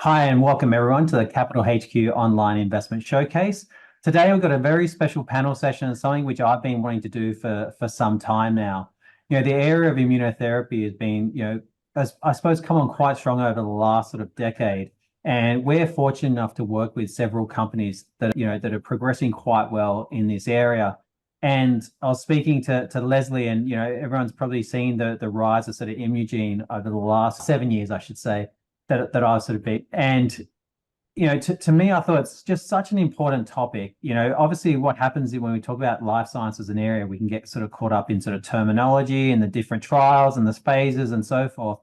Hi, and welcome everyone to the Capital HQ Online Investment Showcase. Today, we've got a very special panel session, something which I've been wanting to do for some time now. The area of immunotherapy has been, as I suppose, come on quite strong over the last sort of decade. And we're fortunate enough to work with several companies that are progressing quite well in this area. And I was speaking to Leslie, and everyone's probably seen the rise of sort of Imugene over the last 7 years, I should say, that I've sort of been. And to me, I thought it's just such an important topic. Obviously what happens when we talk about life science as an area, we can get sort of caught up in sort of terminology and the different trials and the phases and so forth.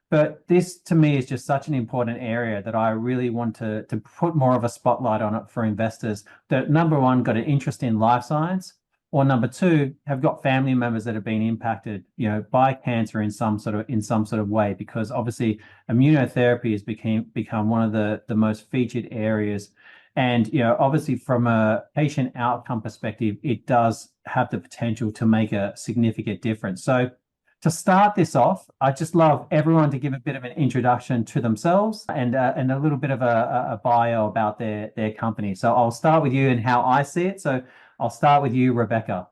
But this to me is just such an important area that I really want to put more of a spotlight on it for investors that, number one, got an interest in life science, or number two, have got family members that have been impacted, by cancer in some sort of way, because obviously immunotherapy has become one of the most featured areas. And obviously from a patient outcome perspective, it does have the potential to make a significant difference. So to start this off, I just love everyone to give a bit of an introduction to themselves and a little bit of a bio about their company. So I'll start with you and how I see it. So I'll start with you, Rebecca.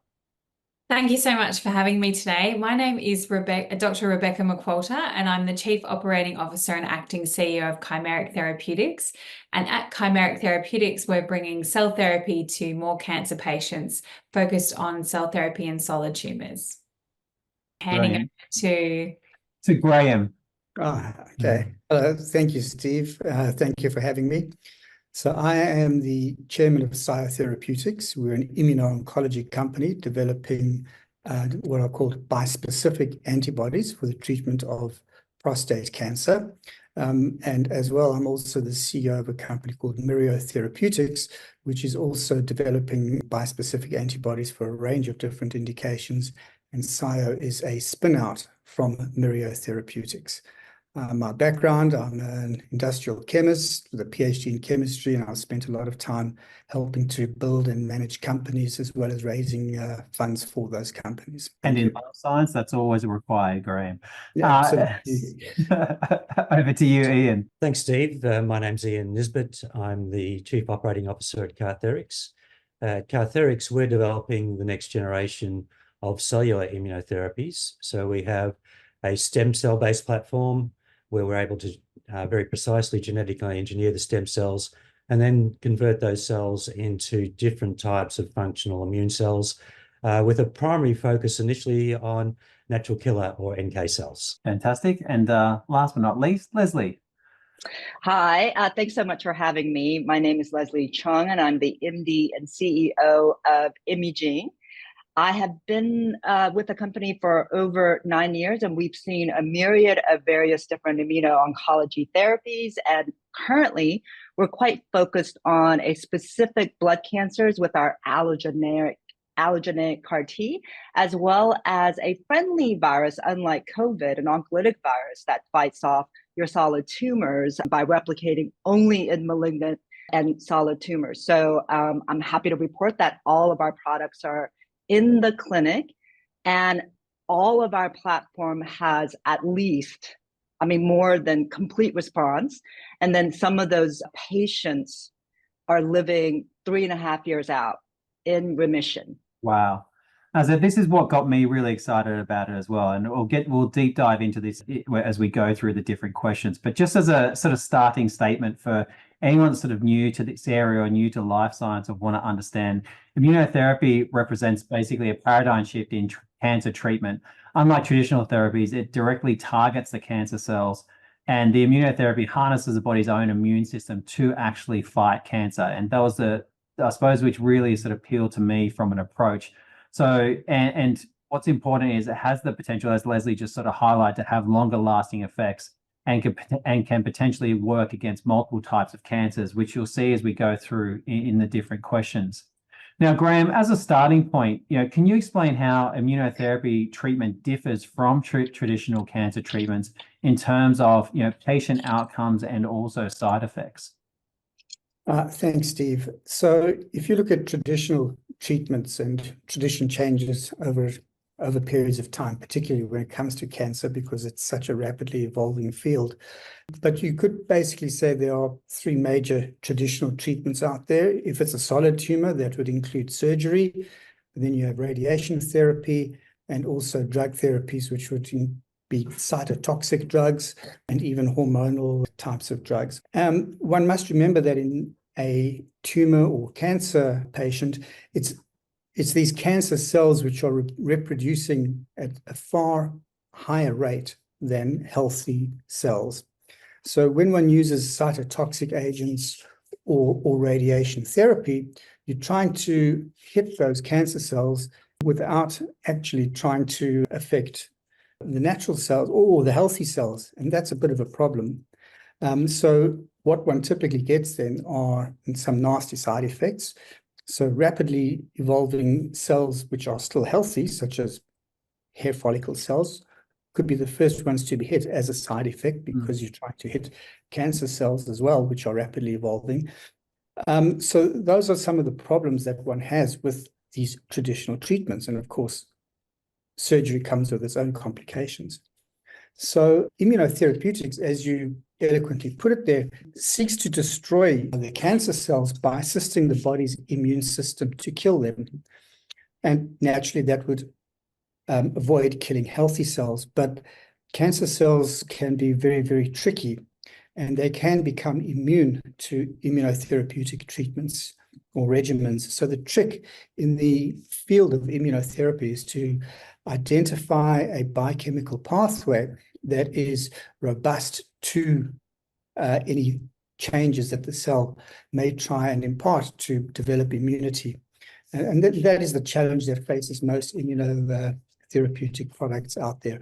Thank you so much for having me today. My name is Dr. Rebecca McQualter, and I'm the Chief Operating Officer and Acting CEO of Chimeric Therapeutics. And at Chimeric Therapeutics, we're bringing cell therapy to more cancer patients focused on cell therapy and solid tumors. Handing over to Graeme. Okay. Thank you, Steve. Thank you for having me. So I am the chairman of Psaio Therapeutics. We're an immuno-oncology company developing what are called bispecific antibodies for the treatment of prostate cancer. And as well, I'm also the CEO of a company called Therapeutics, which is also developing bispecific antibodies for a range of different indications. And Psaio is a spin-out from Therapeutics. My background, I'm an industrial chemist with a PhD in chemistry, and I've spent a lot of time helping to build and manage companies as well as raising funds for those companies. And in life science, that's always required, Graeme. Yeah, absolutely. Over to you, Ian. Thanks, Steve. My name's Ian Nisbet. I'm the Chief Operating Officer at Cartherics. At Cartherics, we're developing the next generation of cellular immunotherapies. So we have a stem cell-based platform where we're able to very precisely genetically engineer the stem cells and then convert those cells into different types of functional immune cells with a primary focus initially on natural killer or NK cells. Fantastic. And last but not least, Leslie. Hi, thanks so much for having me. My name is Leslie Chong, and I'm the MD and CEO of Imugene. I have been with the company for over 9 years, and we've seen a myriad of various different immuno-oncology therapies. And currently, we're quite focused on a specific blood cancers with our allogeneic CAR-T, as well as a friendly virus, unlike COVID, an oncolytic virus that fights off your solid tumors by replicating only in malignant and solid tumors. So I'm happy to report that all of our products are in the clinic, and all of our platform has at least, more than complete response. And then some of those patients are living 3.5 years out in remission. Wow. So this is what got me really excited about it as well. And we'll deep dive into this as we go through the different questions. But just as a sort of starting statement for anyone sort of new to this area or new to life science or want to understand, immunotherapy represents basically a paradigm shift in cancer treatment. Unlike traditional therapies, it directly targets the cancer cells, and the immunotherapy harnesses the body's own immune system to actually fight cancer. And that was I suppose, which really sort of appealed to me from an approach. So, and what's important is it has the potential, as Leslie just sort of highlighted, to have longer lasting effects and can potentially work against multiple types of cancers, which you'll see as we go through in the different questions. Now, Graeme, as a starting point, can you explain how immunotherapy treatment differs from traditional cancer treatments in terms of, patient outcomes and also side effects? Thanks, Steve. So if you look at traditional treatments and tradition changes over over periods of time, particularly when it comes to cancer, because it's such a rapidly evolving field. But you could basically say there are three major traditional treatments out there. If it's a solid tumor, that would include surgery. Then you have radiation therapy and also drug therapies, which would be cytotoxic drugs and even hormonal types of drugs. One must remember that in a tumor or cancer patient, it's these cancer cells which are reproducing at a far higher rate than healthy cells. So when one uses cytotoxic agents or radiation therapy, you're trying to hit those cancer cells without actually trying to affect the natural cells or the healthy cells, and that's a bit of a problem. So what one typically gets then are some nasty side effects. So rapidly evolving cells which are still healthy, such as hair follicle cells, could be the first ones to be hit as a side effect, because you're trying to hit cancer cells as well, which are rapidly evolving. So those are some of the problems that one has with these traditional treatments. And of course, surgery comes with its own complications. So immunotherapeutics, as you eloquently put it there, seeks to destroy the cancer cells by assisting the body's immune system to kill them. And naturally, that would avoid killing healthy cells. But cancer cells can be very, very tricky, and they can become immune to immunotherapeutic treatments or regimens. So the trick in the field of immunotherapy is to identify a biochemical pathway that is robust to any changes that the cell may try and impart to develop immunity. And that is the challenge that faces most immunotherapeutic products out there.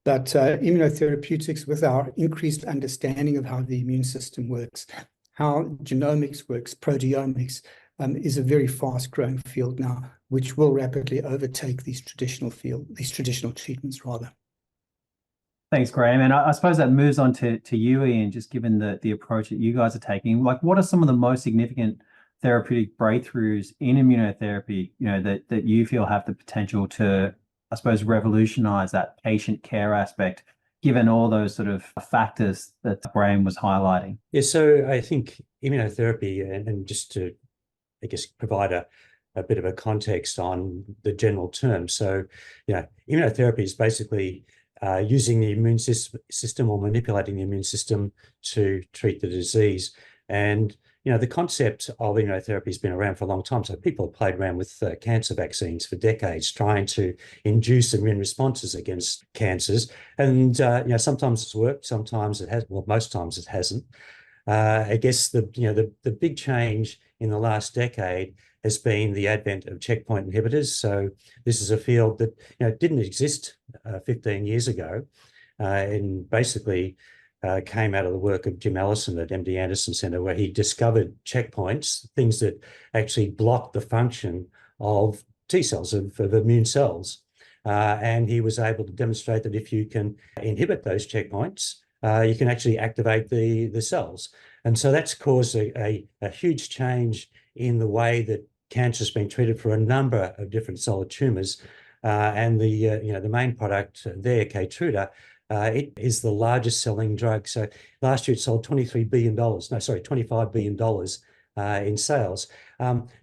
But immunotherapeutics, with our increased understanding of how the immune system works, how genomics works, proteomics, is a very fast-growing field now, which will rapidly overtake these traditional treatments, rather. Thanks, Graeme. And I suppose that moves on to you, Ian, just given the approach that you guys are taking. Like, what are some of the most significant therapeutic breakthroughs in immunotherapy, that you feel have the potential to, I suppose, revolutionize that patient care aspect, given all those sort of factors that Graeme was highlighting? Yeah, so I think immunotherapy, and just to, I guess, provide a bit of a context on the general term. So, immunotherapy is basically using the immune system or manipulating the immune system to treat the disease. And, the concept of immunotherapy has been around for a long time. So people have played around with cancer vaccines for decades, trying to induce immune responses against cancers. And, sometimes it's worked, sometimes it has, well, most times it hasn't. I guess the big change in the last decade has been the advent of checkpoint inhibitors. So this is a field that didn't exist 15 years ago, and basically came out of the work of Jim Allison at MD Anderson Center, where he discovered checkpoints, things that actually block the function of T cells, of immune cells. And he was able to demonstrate that if you can inhibit those checkpoints, you can actually activate the cells. And so that's caused a huge change in the way that cancer has been treated for a number of different solid tumors. And the main product there, Keytruda, it is the largest selling drug. So last year it sold $25 billion in sales.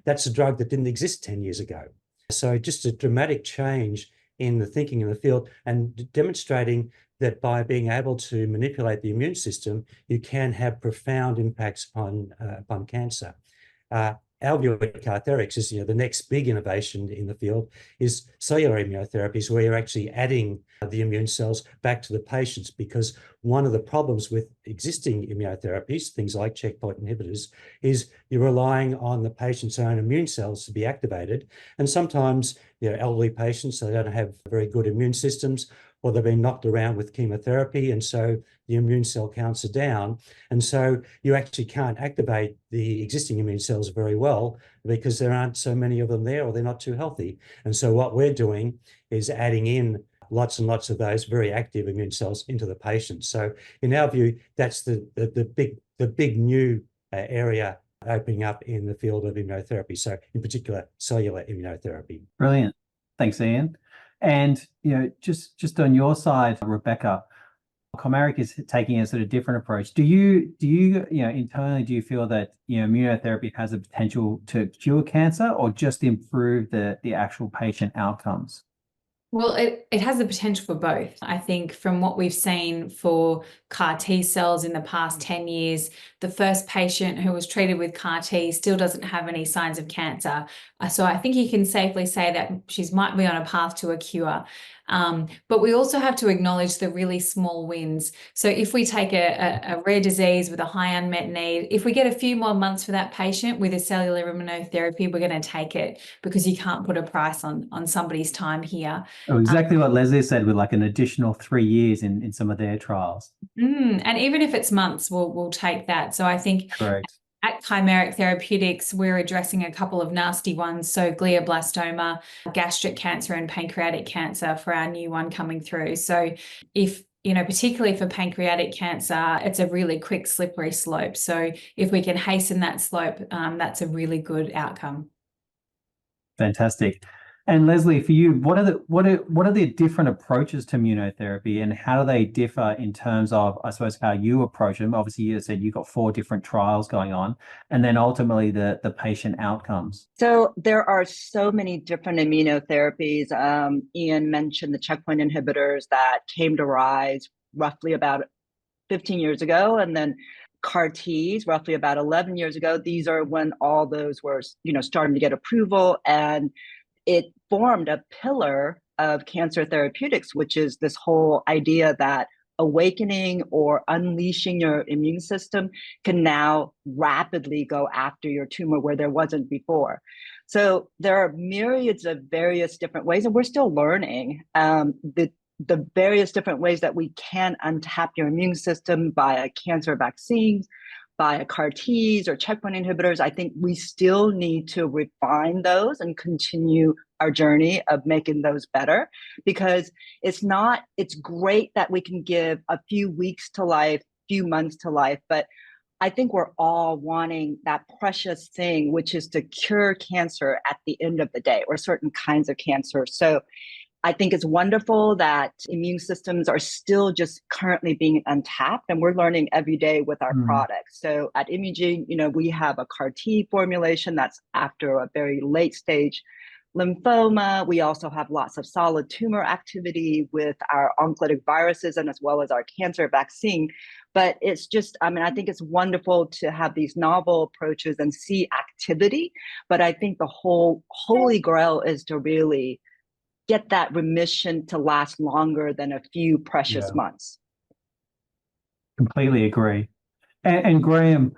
That's a drug that didn't exist 10 years ago. So just a dramatic change in the thinking in the field, and demonstrating that by being able to manipulate the immune system, you can have profound impacts upon cancer. Our view at Cartherics is, the next big innovation in the field is cellular immunotherapies, where you're actually adding the immune cells back to the patients, because one of the problems with existing immunotherapies, things like checkpoint inhibitors, is you're relying on the patient's own immune cells to be activated. And sometimes, elderly patients, they don't have very good immune systems, or they've been knocked around with chemotherapy, and so the immune cell counts are down. And so you actually can't activate the existing immune cells very well, because there aren't so many of them there, or they're not too healthy. And so what we're doing is adding in lots and lots of those very active immune cells into the patient. So in our view, that's the big new area opening up in the field of immunotherapy. So in particular, cellular immunotherapy. Brilliant. Thanks, Ian. And, just on your side, Rebecca, Chimeric is taking a sort of different approach. Do you internally, do you feel that, immunotherapy has the potential to cure cancer or just improve the actual patient outcomes? Well, it has the potential for both. I think from what we've seen for CAR T cells in the past 10 years, the first patient who was treated with CAR T still doesn't have any signs of cancer. So I think you can safely say that she might be on a path to a cure. But we also have to acknowledge the really small wins. So if we take a rare disease with a high unmet need, if we get a few more months for that patient with a cellular immunotherapy, we're going to take it, because you can't put a price on somebody's time here. Oh, exactly what Leslie said, with like an additional 3 years in some of their trials. And even if it's months, we'll take that. So I think Correct. at Chimeric Therapeutics, we're addressing a couple of nasty ones. So glioblastoma, gastric cancer, and pancreatic cancer for our new one coming through. So if, particularly for pancreatic cancer, it's a really quick, slippery slope. So if we can hasten that slope, that's a really good outcome. Fantastic. And Leslie, for you, what are the different approaches to immunotherapy, and how do they differ in terms of, I suppose, how you approach them? Obviously, you said you've got 4 different trials going on, and then ultimately the patient outcomes. So there are so many different immunotherapies. Ian mentioned the checkpoint inhibitors that came to rise roughly about 15 years ago, and then CAR Ts roughly about 11 years ago. These are when all those were, starting to get approval, and it formed a pillar of cancer therapeutics, which is this whole idea that awakening or unleashing your immune system can now rapidly go after your tumor where there wasn't before. So there are myriads of various different ways, and we're still learning the various different ways that we can untap your immune system via cancer vaccines, via CAR Ts or checkpoint inhibitors. I think we still need to refine those and continue our journey of making those better, because it's great that we can give a few weeks to life, few months to life, but I think we're all wanting that precious thing, which is to cure cancer at the end of the day, or certain kinds of cancer. So I think it's wonderful that immune systems are still just currently being untapped, and we're learning every day with our products. So at Imugene, we have a CAR T formulation that's after a very late stage lymphoma. We also have lots of solid tumor activity with our oncolytic viruses, and as well as our cancer vaccine. But it's just, I think it's wonderful to have these novel approaches and see activity. But I think the whole holy grail is to really get that remission to last longer than a few precious months. Completely agree. And Graeme,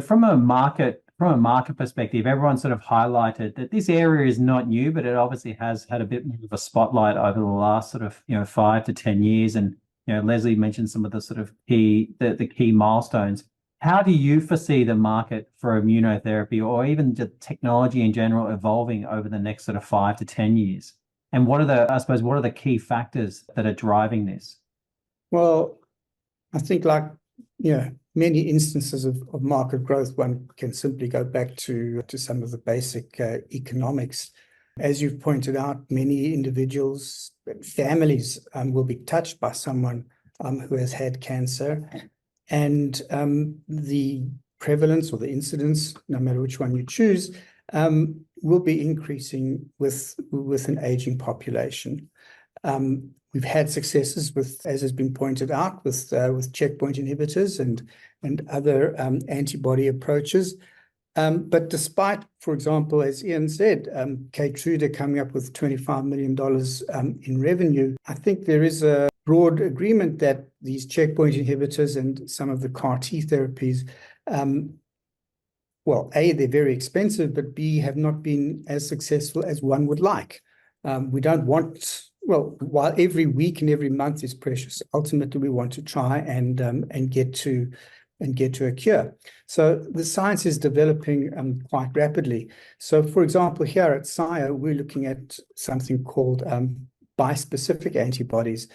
from a market perspective, everyone sort of highlighted that this area is not new, but it obviously has had a bit more of a spotlight over the last sort of 5 to 10 years. And Leslie mentioned some of the sort of key milestones. How do you foresee the market for immunotherapy, or even the technology in general, evolving over the next sort of 5 to 10 years? And what are the key factors that are driving this? Well, I think, like, many instances of market growth, one can simply go back to some of the basic economics. As you've pointed out, many individuals, families will be touched by someone who has had cancer, and the prevalence or the incidence, no matter which one you choose, will be increasing with an aging population. We've had successes with, as has been pointed out, with checkpoint inhibitors and other antibody approaches. But despite, for example, as Ian said, Keytruda coming up with $25 million in revenue, I think there is a broad agreement that these checkpoint inhibitors and some of the CAR T therapies, well, A, they're very expensive, but B, have not been as successful as one would like. We don't want, well, while every week and every month is precious, ultimately we want to try and get to a cure. So the science is developing quite rapidly. So, for example, here at Psaio, we're looking at something called bispecific antibodies,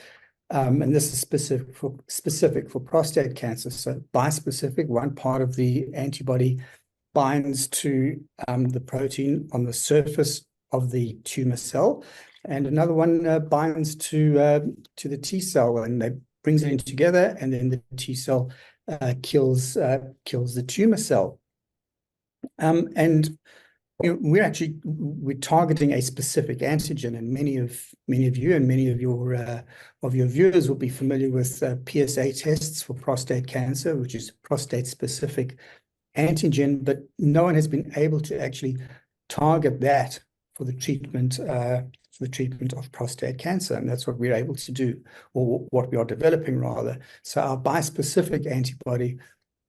and this is specific for prostate cancer. So bispecific, one part of the antibody binds to the protein on the surface of the tumor cell, and another one binds to the T cell, and they brings it in together, and then the T cell kills the tumor cell. And we're targeting a specific antigen, and many of you and many of your viewers will be familiar with PSA tests for prostate cancer, which is prostate specific antigen, but no one has been able to actually target that for the treatment of prostate cancer, and that's what we're able to do, or what we are developing rather. So our bispecific antibody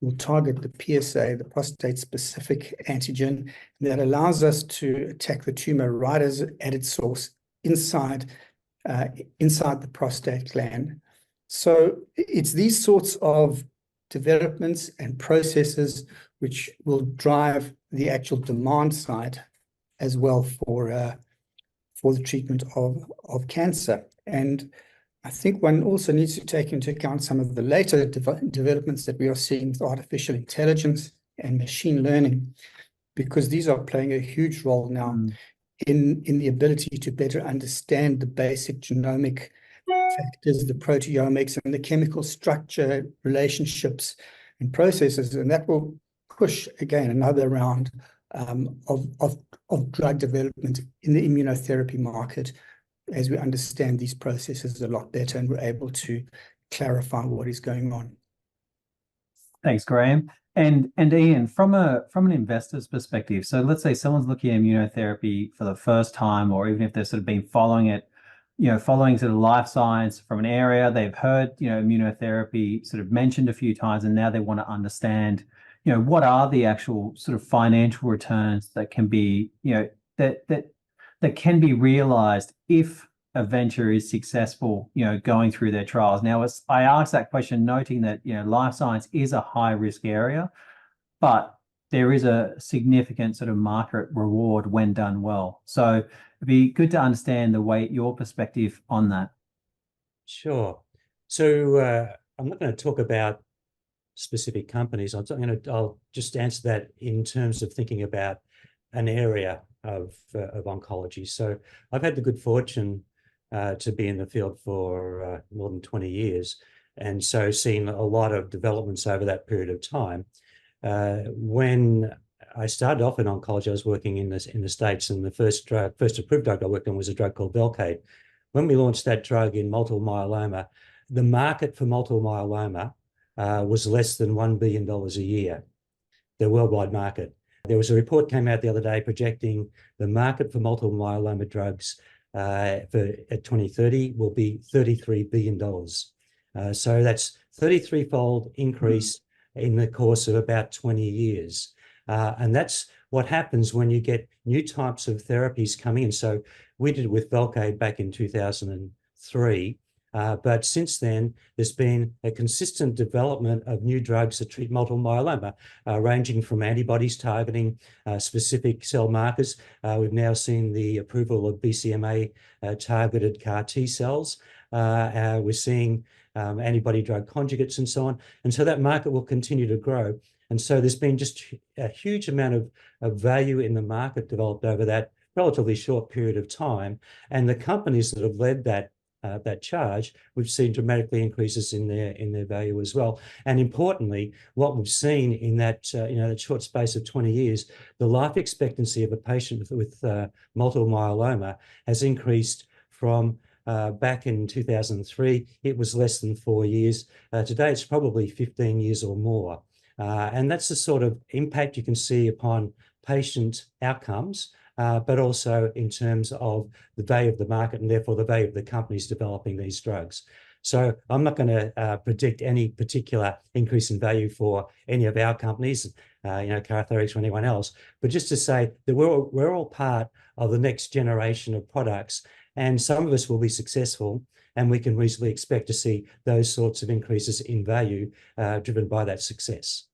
will target the PSA, the prostate-specific antigen, that allows us to attack the tumor right at its source, inside the prostate gland. So it's these sorts of developments and processes which will drive the actual demand side as well for the treatment of cancer. And I think one also needs to take into account some of the later developments that we are seeing with artificial intelligence and machine learning, because these are playing a huge role now in the ability to better understand the basic genomic factors, the proteomics, and the chemical structure, relationships, and processes. And that will push, again, another round of drug development in the immunotherapy market, as we understand these processes a lot better and we're able to clarify what is going on. Thanks, Graeme. And Ian, from an investor's perspective, so let's say someone's looking at immunotherapy for the first time, or even if they've sort of been following it, following sort of life science from an area, they've heard, immunotherapy sort of mentioned a few times, and now they want to understand, what are the actual sort of financial returns that can be, that can be realized if a venture is successful, going through their trials. Now, I asked that question noting that, life science is a high risk area, but there is a significant sort of market reward when done well. So it'd be good to understand your perspective on that. Sure. So I'm not going to talk about specific companies. I'll just answer that in terms of thinking about an area of oncology. So I've had the good fortune to be in the field for more than 20 years, and so seen a lot of developments over that period of time. When I started off in oncology, I was working in the States, and the first approved drug I worked on was a drug called Velcade. When we launched that drug in multiple myeloma, the market for multiple myeloma was less than $1 billion a year, the worldwide market. There was a report came out the other day projecting the market for multiple myeloma drugs at 2030 will be $33 billion. So that's 33-fold increase in the course of about 20 years. And that's what happens when you get new types of therapies coming in. So we did it with Velcade back in 2003. But since then, there's been a consistent development of new drugs that treat multiple myeloma, ranging from antibodies targeting specific cell markers. We've now seen the approval of BCMA-targeted CAR T cells. We're seeing antibody drug conjugates and so on. And so that market will continue to grow. And so there's been just a huge amount of value in the market developed over that relatively short period of time. And the companies that have led that charge, we've seen dramatically increases in their value as well. And importantly, what we've seen in that that short space of 20 years, the life expectancy of a patient with multiple myeloma has increased from back in 2003, it was less than 4 years. Today, it's probably 15 years or more. And that's the sort of impact you can see upon patient outcomes, but also in terms of the value of the market and therefore the value of the companies developing these drugs. So I'm not going to predict any particular increase in value for any of our companies, Cartherics or anyone else, but just to say that we're all part of the next generation of products, and some of us will be successful, and we can reasonably expect to see those sorts of increases in value driven by that success.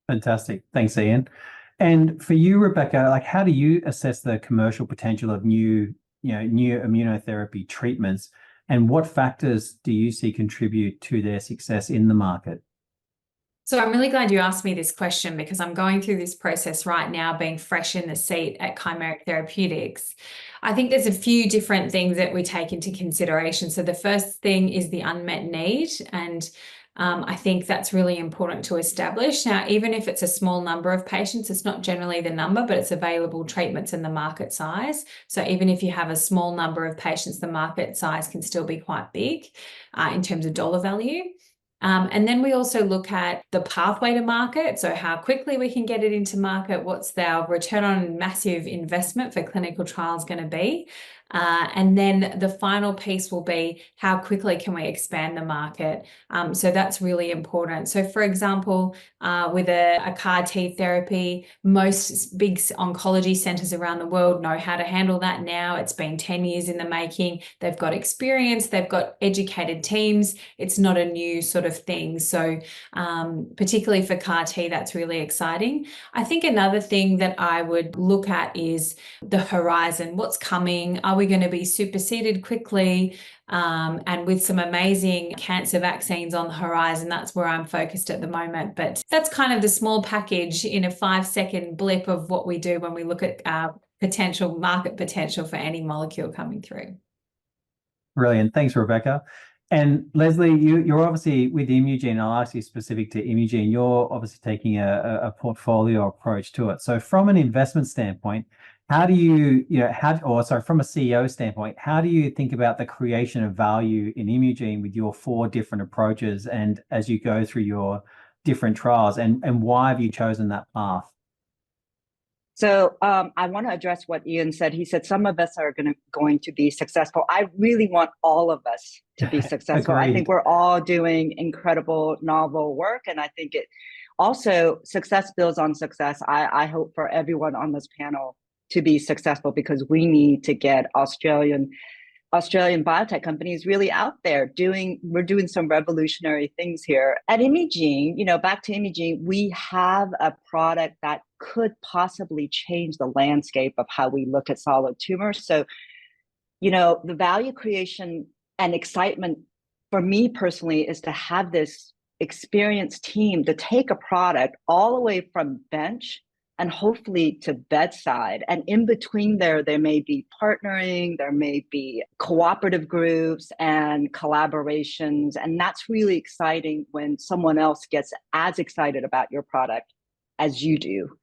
Fantastic. Thanks, Ian. And for you, Rebecca, how do you assess the commercial potential of new immunotherapy treatments, and what factors do you see contribute to their success in the market? So I'm really glad you asked me this question because I'm going through this process right now, being fresh in the seat at Chimeric Therapeutics. I think there's a few different things that we take into consideration. So the first thing is the unmet need, and I think that's really important to establish. Now, even if it's a small number of patients, it's not generally the number, but it's available treatments and the market size. So even if you have a small number of patients, the market size can still be quite big in terms of dollar value. And then we also look at the pathway to market. So how quickly we can get it into market, what's our return on massive investment for clinical trials going to be? And then the final piece will be how quickly can we expand the market? So that's really important. So for example, with a CAR T therapy, most big oncology centers around the world know how to handle that now. It's been 10 years in the making. They've got experience, they've got educated teams. It's not a new sort of thing. So particularly for CAR T, that's really exciting. I think another thing that I would look at is the horizon. What's coming? Are we going to be superseded quickly? And with some amazing cancer vaccines on the horizon, that's where I'm focused at the moment. But that's kind of the small package in a 5-second blip of what we do when we look at potential market potential for any molecule coming through. Brilliant. Thanks, Rebecca. And Leslie, you're obviously with Imugene. I'll ask you specific to Imugene. You're obviously taking a portfolio approach to it. So from an investment standpoint, how do you, from a CEO standpoint, how do you think about the creation of value in Imugene with your 4 different approaches and as you go through your different trials, and why have you chosen that path? So I want to address what Ian said. He said some of us are going to be successful. I really want all of us to be successful. I think we're all doing incredible, novel work. And I think it also, success builds on success. I hope for everyone on this panel to be successful, because we need to get Australian biotech companies really out there we're doing some revolutionary things here. At Imugene, back to Imugene, we have a product that could possibly change the landscape of how we look at solid tumors. So, the value creation and excitement for me personally is to have this experienced team to take a product all the way from bench and hopefully to bedside. And in between there may be partnering, there may be cooperative groups and collaborations. And that's really exciting when someone else gets as excited about your product as you do.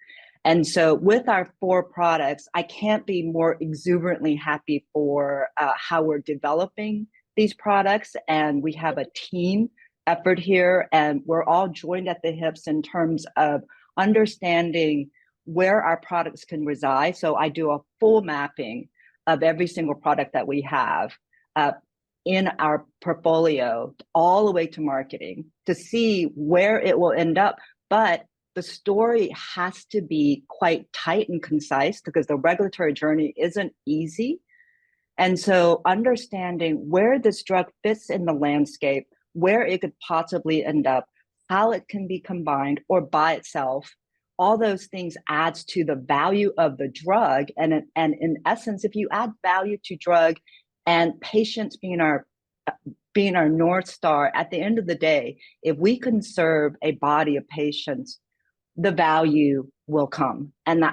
And so with our 4 products, I can't be more exuberantly happy for how we're developing these products. And we have a team effort here, and we're all joined at the hips in terms of understanding where our products can reside. So I do a full mapping of every single product that we have in our portfolio, all the way to marketing, to see where it will end up. But the story has to be quite tight and concise, because the regulatory journey isn't easy. And so understanding where this drug fits in the landscape, where it could possibly end up, how it can be combined or by itself, all those things adds to the value of the drug. And in essence, if you add value to drug, and patients being our North Star, at the end of the day, if we can serve a body of patients, the value will come. And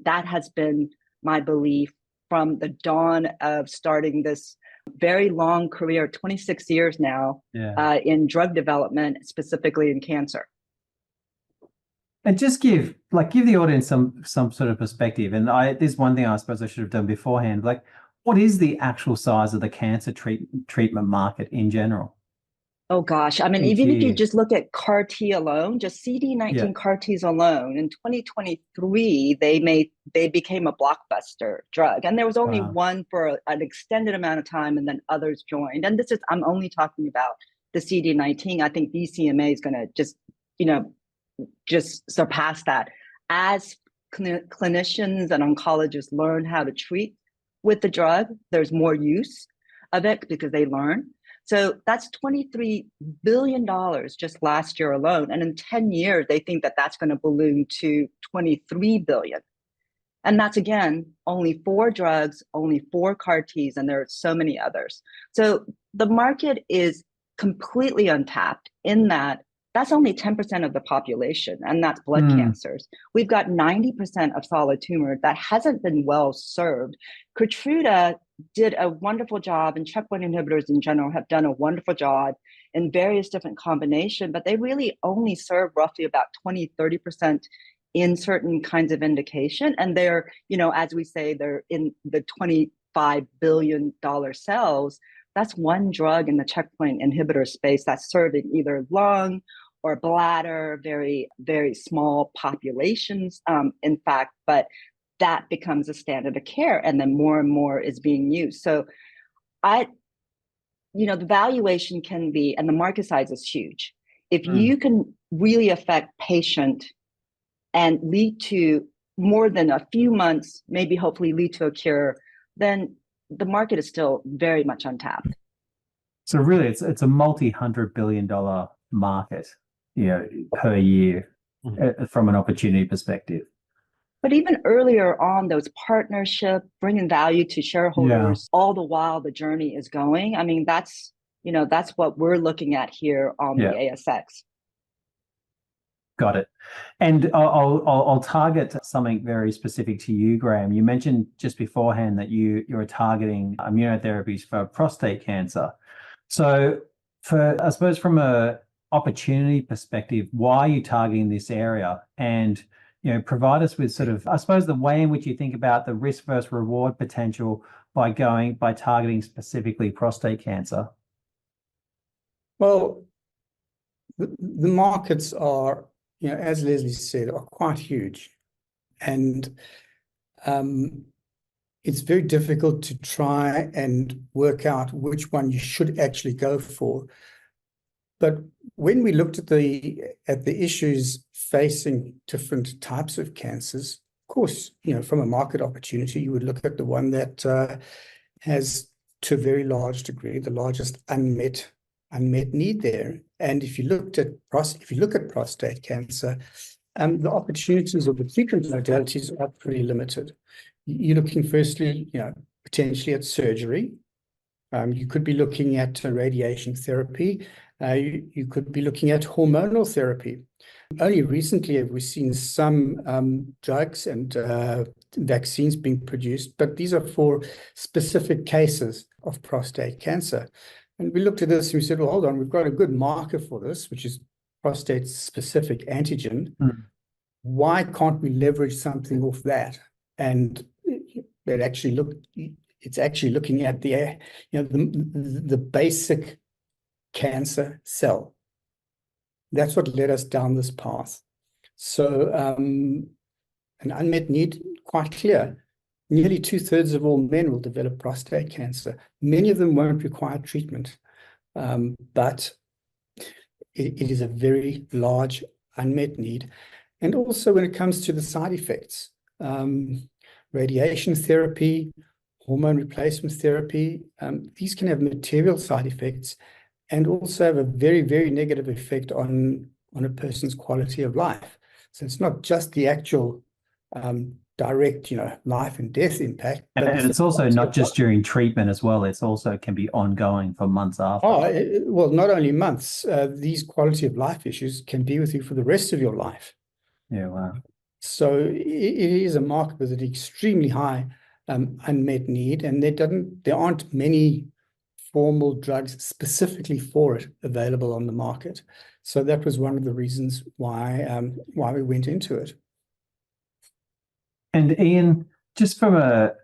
that has been my belief from the dawn of starting this very long career, 26 years now, in drug development, specifically in cancer. And just give the audience some sort of perspective. And there's one thing I suppose I should have done beforehand. What is the actual size of the cancer treatment market in general? Oh gosh, I mean, even if you just look at CAR T alone, just CD19 CAR Ts alone, in 2023, they became a blockbuster drug, and there was only one for an extended amount of time, and then others joined. And I'm only talking about the CD19. I think BCMA is going to just surpass that. As clinicians and oncologists learn how to treat with the drug, there's more use of it because they learn. So that's $23 billion just last year alone. And in 10 years, they think that that's going to balloon to $23 billion. And that's, again, only 4 drugs, only 4 CAR Ts, and there are so many others. So the market is completely untapped in that that's only 10% of the population, and that's blood cancers. We've got 90% of solid tumor that hasn't been well served. Keytruda did a wonderful job, and checkpoint inhibitors in general have done a wonderful job in various different combinations, but they really only serve roughly about 20-30% in certain kinds of indication. And they're, as we say, they're in the $25 billion cells. That's one drug in the checkpoint inhibitor space that's serving either lung or bladder, very, very small populations, in fact, but that becomes a standard of care, and then more and more is being used. So the valuation can be, and the market size is huge. If you can really affect patient and lead to more than a few months, maybe hopefully lead to a cure, then the market is still very much untapped. So really, it's a multi-$100 billion market, per year, from an opportunity perspective. But even earlier on, those partnerships, bringing value to shareholders, all the while the journey is going. I mean, that's what we're looking at here on the ASX. Got it. And I'll target something very specific to you, Graeme. You mentioned just beforehand that you're targeting immunotherapies for prostate cancer. So I suppose from a opportunity perspective, why are you targeting this area? And provide us with sort of, I suppose, the way in which you think about the risk versus reward potential by targeting specifically prostate cancer. Well, the markets are, as Leslie said, are quite huge, and it's very difficult to try and work out which one you should actually go for. But when we looked at the issues facing different types of cancers, of course, from a market opportunity, you would look at the one that has, to a very large degree, the largest unmet need there. And if you look at prostate cancer, the opportunities of the treatment modalities are pretty limited. You're looking firstly, potentially at surgery. You could be looking at radiation therapy. You could be looking at hormonal therapy. Only recently have we seen some drugs and vaccines being produced, but these are for specific cases of prostate cancer. And we looked at this and we said, well, hold on, we've got a good marker for this, which is prostate-specific antigen. Why can't we leverage something off that? And it's actually looking at the basic cancer cell. That's what led us down this path. So an unmet need, quite clear. Nearly 2/3 of all men will develop prostate cancer. Many of them won't require treatment, but it is a very large unmet need. And also when it comes to the side effects, radiation therapy, hormone replacement therapy, these can have material side effects and also have a very, very negative effect on a person's quality of life. So it's not just the actual direct, life and death impact. And it's also not just during treatment as well. It's also can be ongoing for months after. Well, not only months. These quality of life issues can be with you for the rest of your life. Yeah, wow. So it is a market with an extremely high unmet need, and there aren't many formal drugs specifically for it available on the market. So that was one of the reasons why we went into it. And Ian, just from a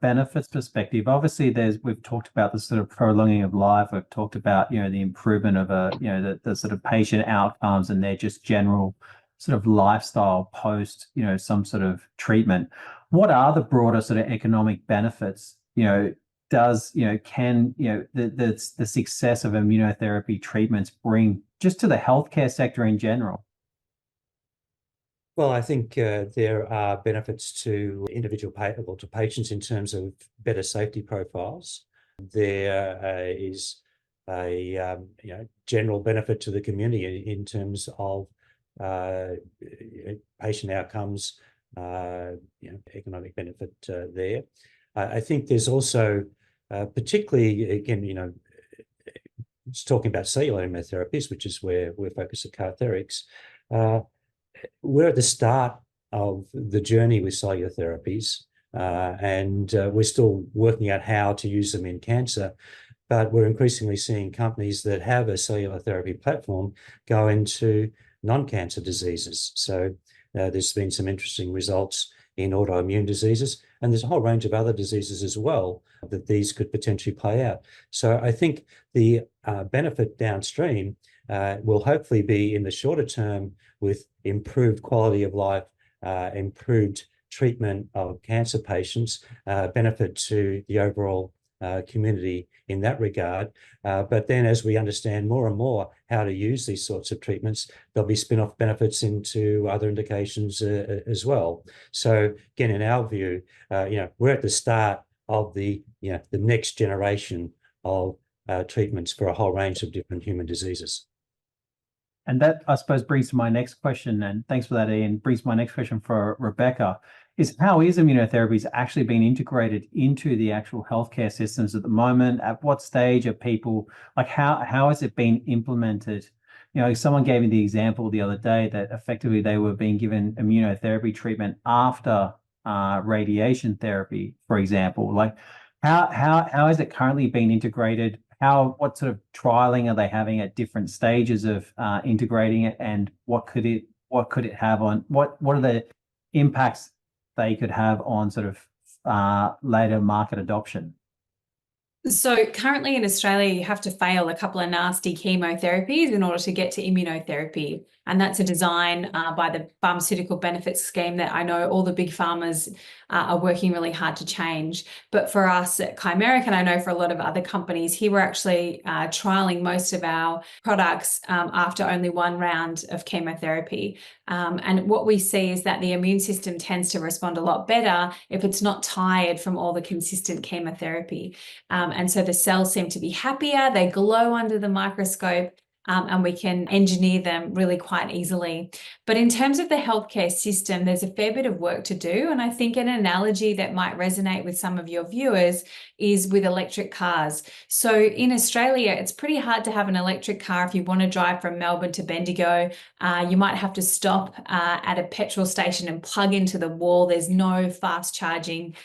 benefits perspective, obviously we've talked about the sort of prolonging of life. We've talked about the improvement of the sort of patient outcomes and their just general sort of lifestyle post some sort of treatment. What are the broader sort of economic benefits? Can the success of immunotherapy treatments bring just to the healthcare sector in general? Well, I think there are benefits to to patients in terms of better safety profiles. There is a general benefit to the community in terms of patient outcomes, economic benefit there. I think there's also, particularly again, talking about cellular immunotherapies, which is where we're focused at Cartherics, we're at the start of the journey with cellular therapies, and we're still working out how to use them in cancer. But we're increasingly seeing companies that have a cellular therapy platform go into non-cancer diseases. So there's been some interesting results in autoimmune diseases, and there's a whole range of other diseases as well that these could potentially play out. So I think the benefit downstream will hopefully be in the shorter term with improved quality of life, improved treatment of cancer patients, benefit to the overall community in that regard. But then as we understand more and more how to use these sorts of treatments, there'll be spin-off benefits into other indications as well. So again, in our view, we're at the start of the next generation of treatments for a whole range of different human diseases. And that, I suppose, brings to my next question, and thanks for that, Ian, brings to my next question for Rebecca, is how is immunotherapies actually being integrated into the actual healthcare systems at the moment? At what stage are people, like how has it been implemented? Someone gave me the example the other day that effectively they were being given immunotherapy treatment after radiation therapy, for example. Like how is it currently being integrated? What sort of trialing are they having at different stages of integrating it, and what could it have on what are the impacts they could have on sort of later market adoption? So currently in Australia, you have to fail a couple of nasty chemotherapies in order to get to immunotherapy. And that's a design by the Pharmaceutical Benefits Scheme that I know all the big pharmas are working really hard to change. But for us at Chimeric, and I know for a lot of other companies here, we're actually trialing most of our products after only one round of chemotherapy. And what we see is that the immune system tends to respond a lot better if it's not tired from all the consistent chemotherapy. And so the cells seem to be happier, they glow under the microscope, and we can engineer them really quite easily. But in terms of the healthcare system, there's a fair bit of work to do. And I think an analogy that might resonate with some of your viewers is with electric cars. So in Australia, it's pretty hard to have an electric car if you want to drive from Melbourne to Bendigo. You might have to stop at a petrol station and plug into the wall. There's no fast charging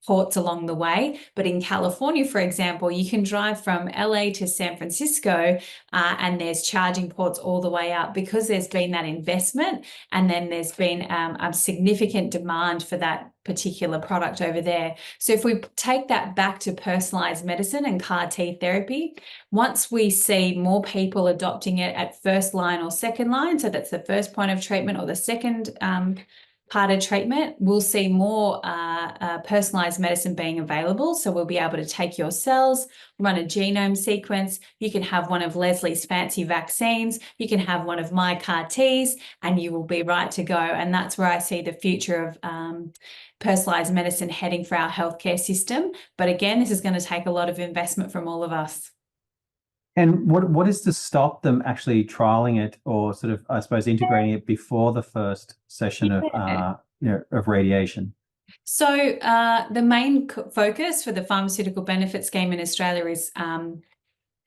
ports along the way. But in California, for example, you can drive from LA to San Francisco and there's charging ports all the way up because there's been that investment, and then there's been a significant demand for that particular product over there. So if we take that back to personalized medicine and CAR T therapy, once we see more people adopting it at first line or second line, so that's the first point of treatment or the second part of treatment, we'll see more personalized medicine being available. So we'll be able to take your cells, run a genome sequence. You can have one of Leslie's fancy vaccines. You can have one of my CAR Ts, and you will be right to go. And that's where I see the future of personalized medicine heading for our healthcare system. But again, this is going to take a lot of investment from all of us. And what is to stop them actually trialing it, or sort of, I suppose, integrating it before the first session of radiation? So the main focus for the Pharmaceutical Benefits Scheme in Australia is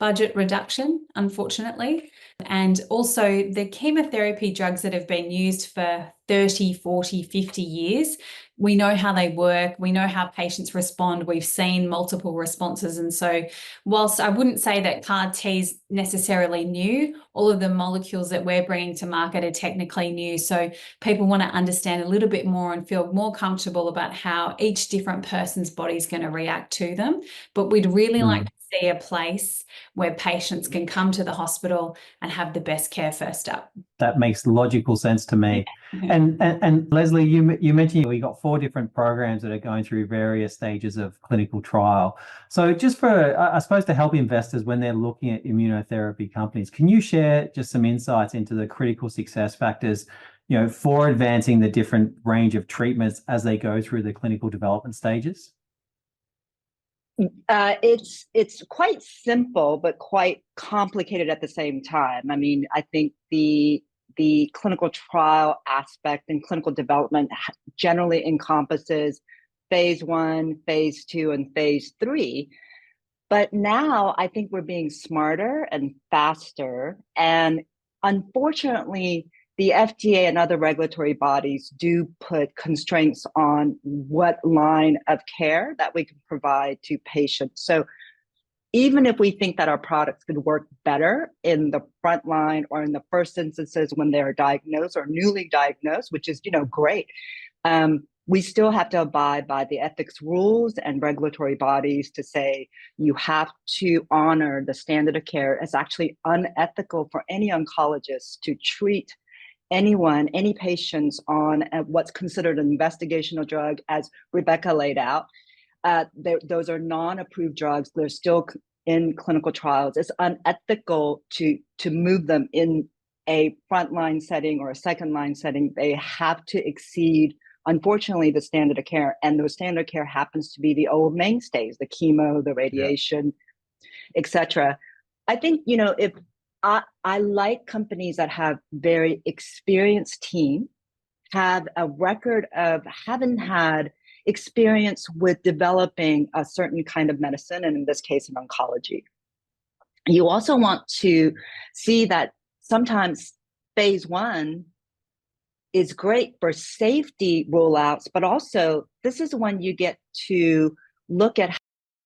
budget reduction, unfortunately. And also the chemotherapy drugs that have been used for 30, 40, 50 years, we know how they work. We know how patients respond. We've seen multiple responses. And so whilst I wouldn't say that CAR T is necessarily new, all of the molecules that we're bringing to market are technically new. So people want to understand a little bit more and feel more comfortable about how each different person's body is going to react to them. But we'd really like to see a place where patients can come to the hospital and have the best care first up. That makes logical sense to me. And Leslie, you mentioned we got 4 different programs that are going through various stages of clinical trial. So just for, I suppose, to help investors when they're looking at immunotherapy companies, can you share just some insights into the critical success factors, for advancing the different range of treatments as they go through the clinical development stages? It's quite simple, but quite complicated at the same time. I mean, I think the clinical trial aspect and clinical development generally encompasses phase 1, phase 2, and phase 3. But now I think we're being smarter and faster. And unfortunately, the FDA and other regulatory bodies do put constraints on what line of care that we can provide to patients. So even if we think that our products could work better in the front line or in the first instances when they're diagnosed or newly diagnosed, which is, great, we still have to abide by the ethics rules and regulatory bodies to say you have to honor the standard of care. It's actually unethical for any oncologist to treat any patients on what's considered an investigational drug, as Rebecca laid out. Those are non-approved drugs. They're still in clinical trials. It's unethical to move them in a frontline setting or a second line setting. They have to exceed, unfortunately, the standard of care. And the standard of care happens to be the old mainstays, the chemo, the radiation, etc. I think, if I like companies that have very experienced team, have a record of having had experience with developing a certain kind of medicine, and in this case, in oncology. You also want to see that sometimes phase 1 is great for safety rollouts, but also this is when you get to look at how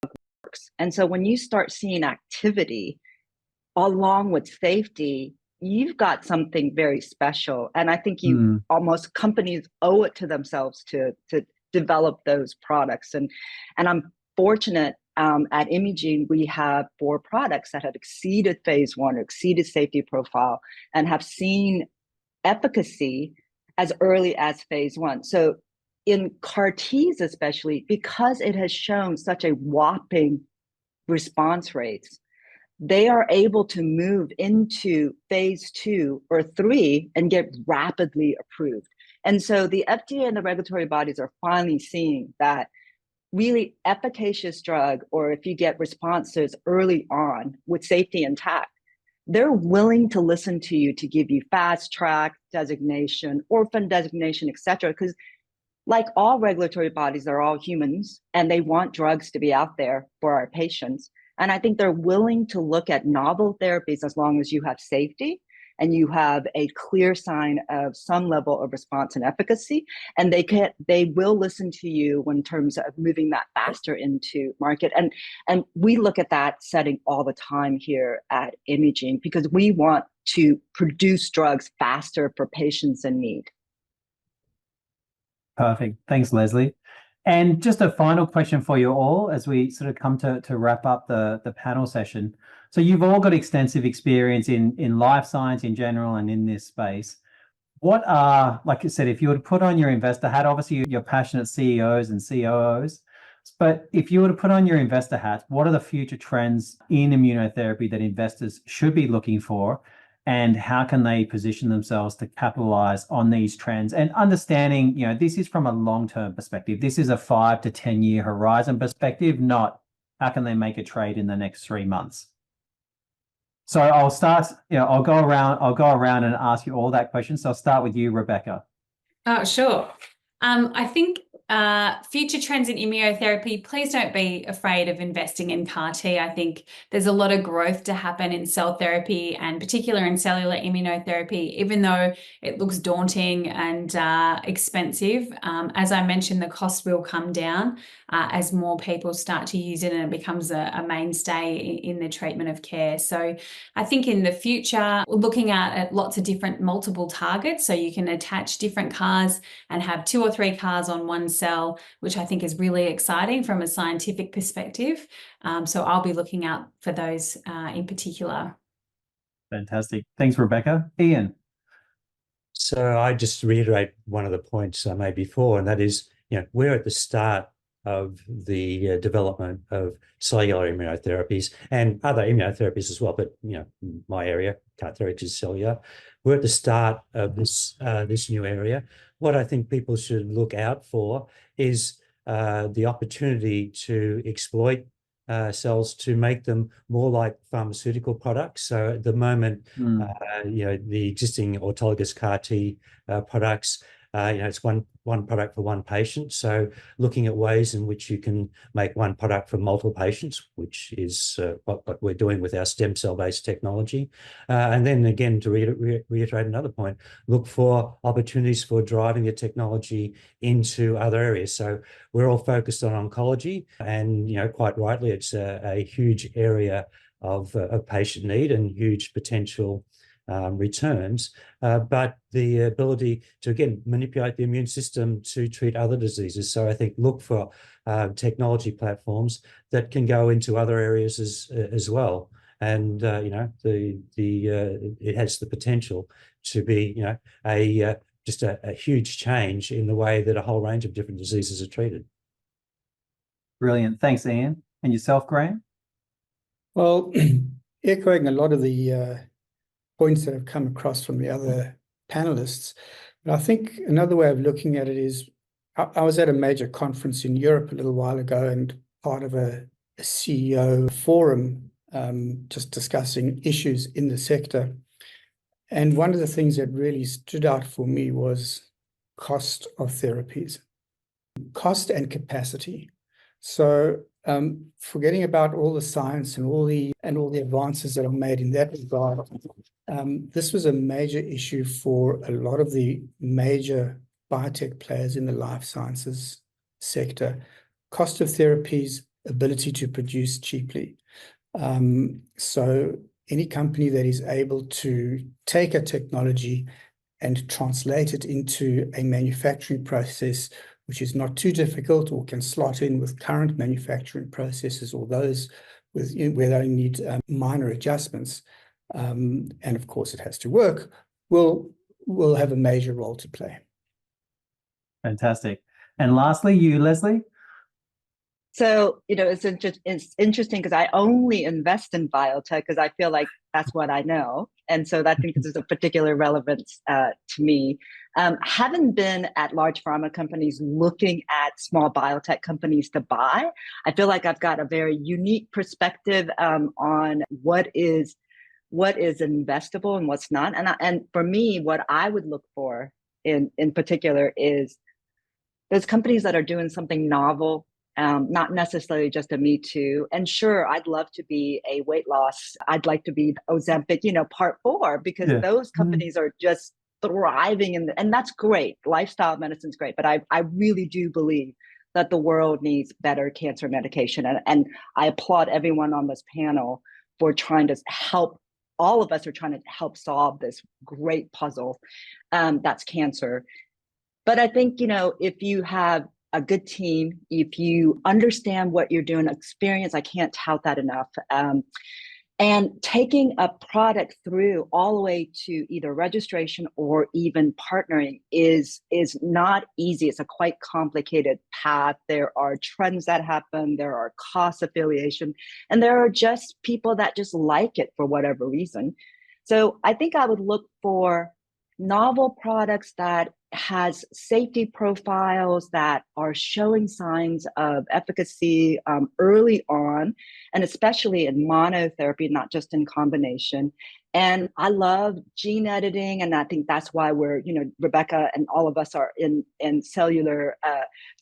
it works. And so when you start seeing activity along with safety, you've got something very special. And I think almost companies owe it to themselves to develop those products. And I'm fortunate at Imugene, we have 4 products that have exceeded phase 1 or exceeded safety profile and have seen efficacy as early as phase 1. So in CAR-Ts especially, because it has shown such a whopping response rates, they are able to move into phase 2 or 3 and get rapidly approved. And so the FDA and the regulatory bodies are finally seeing that really efficacious drug, or if you get responses early on with safety intact, they're willing to listen to you to give you fast track designation, orphan designation, etc. Because like all regulatory bodies, they're all humans and they want drugs to be out there for our patients. And I think they're willing to look at novel therapies as long as you have safety and you have a clear sign of some level of response and efficacy. And they will listen to you in terms of moving that faster into market. And we look at that setting all the time here at Imugene because we want to produce drugs faster for patients in need. Perfect. Thanks, Leslie. And just a final question for you all as we sort of come to wrap up the panel session. So you've all got extensive experience in life science in general and in this space. What are, like I said, if you were to put on your investor hat, obviously you're passionate CEOs and COOs, but if you were to put on your investor hat, what are the future trends in immunotherapy that investors should be looking for? And how can they position themselves to capitalize on these trends? And understanding, this is from a long-term perspective. This is a 5 to 10 year horizon perspective, not how can they make a trade in the next 3 months. So I'll start, I'll go around and ask you all that question. So I'll start with you, Rebecca. Oh, sure. I think future trends in immunotherapy, please don't be afraid of investing in CAR-T. I think there's a lot of growth to happen in cell therapy and particular in cellular immunotherapy, even though it looks daunting and expensive. As I mentioned, the cost will come down as more people start to use it and it becomes a mainstay in the treatment of care. So I think in the future, we're looking at lots of different multiple targets. So you can attach different CARs and have 2 or 3 CARs on one cell, which I think is really exciting from a scientific perspective. So I'll be looking out for those in particular. Fantastic. Thanks, Rebecca. Ian. So I just reiterate one of the points I made before, and that is, we're at the start of the development of cellular immunotherapies and other immunotherapies as well. But, my area, Cartherics, is cellular. We're at the start of this new area. What I think people should look out for is the opportunity to exploit cells to make them more like pharmaceutical products. So at the moment, the existing autologous CAR-T products it's one product for one patient. So looking at ways in which you can make one product for multiple patients, which is what we're doing with our stem cell-based technology. And then again, to reiterate another point, look for opportunities for driving the technology into other areas. So we're all focused on oncology, and quite rightly, it's a huge area of patient need and huge potential returns, but the ability to, again, manipulate the immune system to treat other diseases. So I think look for technology platforms that can go into other areas as well. And it has the potential to be just a huge change in the way that a whole range of different diseases are treated. Brilliant. Thanks, Ian. And yourself, Graeme? Well, echoing a lot of the points that have come across from the other panelists, but I think another way of looking at it is, I was at a major conference in Europe a little while ago, and part of a CEO forum, just discussing issues in the sector. And one of the things that really stood out for me was cost of therapies, cost and capacity. So forgetting about all the science and all the advances that are made in that regard, this was a major issue for a lot of the major biotech players in the life sciences sector. Cost of therapies, ability to produce cheaply. So any company that is able to take a technology and translate it into a manufacturing process which is not too difficult, or can slot in with current manufacturing processes, or those where they need minor adjustments, and of course it has to work, will have a major role to play. Fantastic. And lastly, you, Leslie? So, it's interesting because I only invest in biotech because I feel like that's what I know. And so I think this is a particular relevance to me. Having been at large pharma companies looking at small biotech companies to buy, I feel like I've got a very unique perspective on what is investable and what's not. And for me, what I would look for in particular is those companies that are doing something novel, not necessarily just a me too. And sure, I'd love to be a weight loss. I'd like to be Ozempic, part 4, because those companies are just thriving, and that's great. Lifestyle medicine's great, but I really do believe that the world needs better cancer medication. And I applaud everyone on this panel for trying to help. All of us are trying to help solve this great puzzle that's cancer. But I think, if you have a good team, if you understand what you're doing, experience, I can't tout that enough. And taking a product through all the way to either registration or even partnering is not easy. It's a quite complicated path. There are trends that happen. There are cost affiliation, and there are just people that just like it for whatever reason. So I think I would look for novel products that has safety profiles that are showing signs of efficacy early on, and especially in monotherapy, not just in combination. And I love gene editing, and I think that's why we're, Rebecca and all of us are in cellular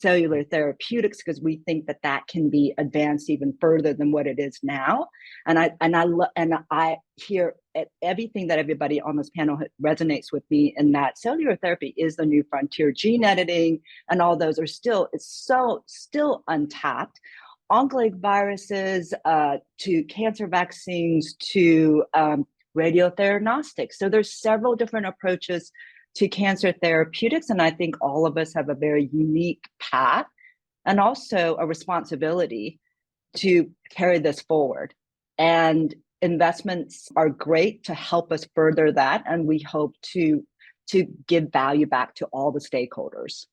therapeutics, because we think that can be advanced even further than what it is now. And I hear everything that everybody on this panel resonates with me in that cellular therapy is the new frontier. Gene editing and all those are still untapped. Oncolytic viruses to cancer vaccines to radiotheranostics. So there's several different approaches to cancer therapeutics, and I think all of us have a very unique path and also a responsibility to carry this forward. And investments are great to help us further that, and we hope to give value back to all the stakeholders.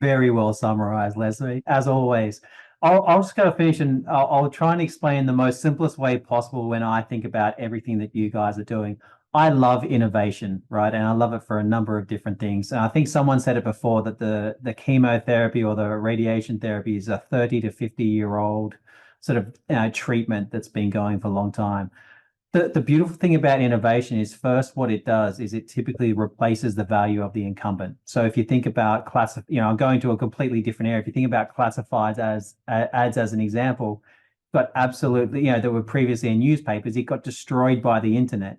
Very well summarized, Leslie, as always. I'll just go finish, and I'll try and explain the most simplest way possible when I think about everything that you guys are doing. I love innovation, right? And I love it for a number of different things. And I think someone said it before that the chemotherapy or the radiation therapy is a 30 to 50-year-old sort of treatment that's been going for a long time. the beautiful thing about innovation is, first, what it does is it typically replaces the value of the incumbent. So if you think about I'm going to a completely different area. If you think about classifieds as ads as an example, but absolutely, there were previously in newspapers, it got destroyed by the internet,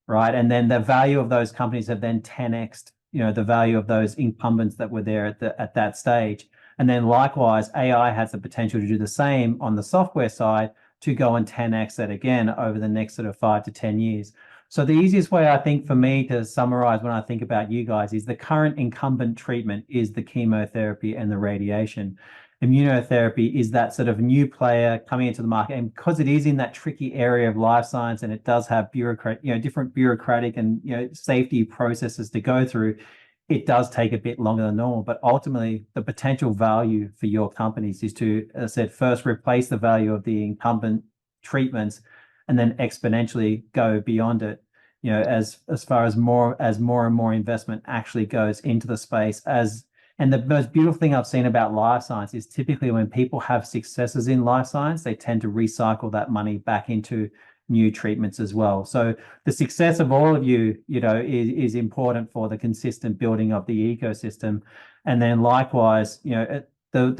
right? And then the value of those companies have then 10x'd, the value of those incumbents that were there at that stage. And then likewise, AI has the potential to do the same on the software side, to go and 10x that again over the next sort of 5 to 10 years. So the easiest way, I think, for me to summarize when I think about you guys is the current incumbent treatment is the chemotherapy and the radiation. Immunotherapy is that sort of new player coming into the market, and because it is in that tricky area of life science, and it does have different bureaucratic and safety processes to go through, it does take a bit longer than normal. But ultimately, the potential value for your companies is to, as I said, first replace the value of the incumbent treatments, and then exponentially go beyond it. As far as more and more investment actually goes into the space. And the most beautiful thing I've seen about life science is typically when people have successes in life science, they tend to recycle that money back into new treatments as well. So the success of all of you, is important for the consistent building of the ecosystem. And then likewise, the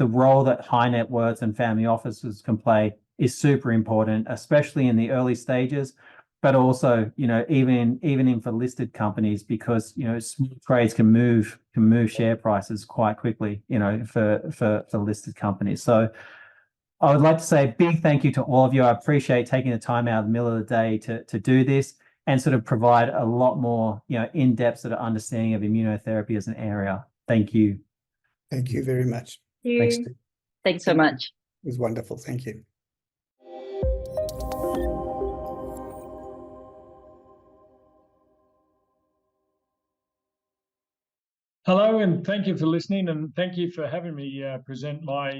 role that high net worths and family offices can play is super important, especially in the early stages, but also, even in for listed companies, because, small trades can move share prices quite quickly, for listed companies. So I would like to say a big thank you to all of you. I appreciate taking the time out of the middle of the day to do this and sort of provide a lot more, in-depth sort of understanding of immunotherapy as an area. Thank you. Thank you very much. Thanks. Thanks so much. It was wonderful. Thank you. Hello, and thank you for listening, and thank you for having me present my